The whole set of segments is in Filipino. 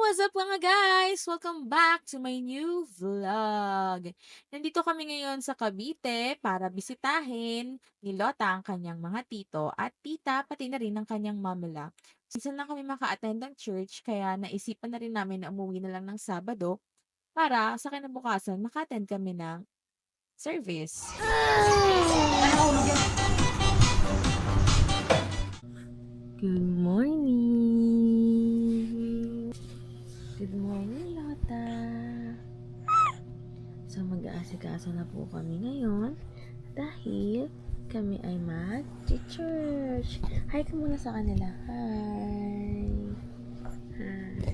What's up mga guys? Welcome back to my new vlog. Nandito kami ngayon sa Cavite para bisitahin ni Lota ang kanyang mga tito at tita, pati na rin ang kanyang mamala. Minsan lang kami maka-attend ng church kaya naisipan na rin namin na umuwi na lang ng Sabado para sa kinabukasan maka-attend kami ng service. Good morning! Good morning, Lota! So, mag-aasikaso na po kami ngayon dahil kami ay mag-church. Hi ka muna sa kanila. Hi! Hi!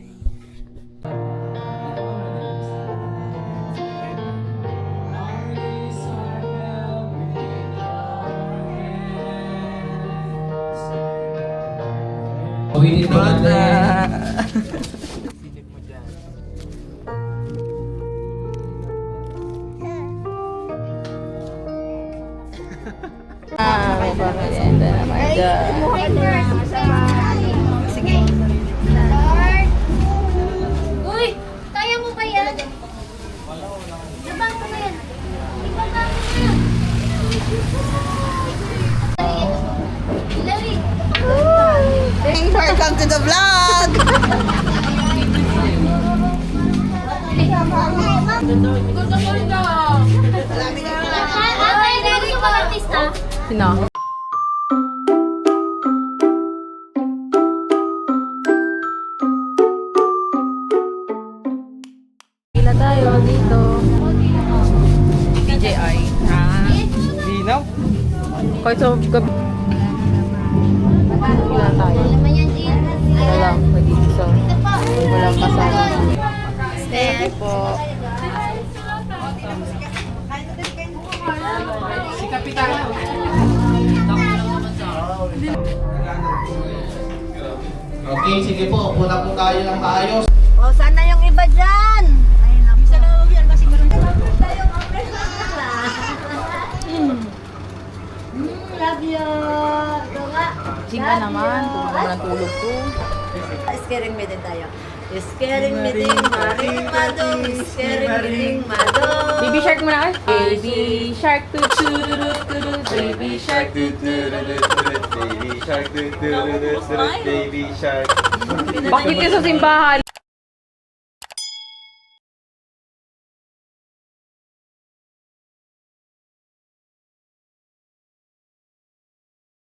Silip mo dyan. May pamilenda naman dyan. Sige. Lord. Uy! Kaya mo ba yan? Labang mo yan. Ibaba mo yan. Hilary. Welcome to the vlog! Ay, Hilary ko artista. Sino? Kila tayo dito. DJI. Linaw? Kahit sa gabi. Kila tayo. Naman yan, Jean. Walang nag-iisa. Ito po. Walang kasama. Thank you po. Si Kapitano. Okay, sige po. Upo na po tayo ng maayos. O, sana yung iba dyan? Ayun na po. Isa na yan kasi meron tayong Love you. Ito nga. Chika naman. Tulog naman ang tulog ko. Scaring me din tayo. Scaring me din, maring madong. Scaring me din, madong. Baby shark muna kayo. Baby shark tu tu tu tu baby shark tu tu Baby shark, baby shark. Bakit ka sa simbahan?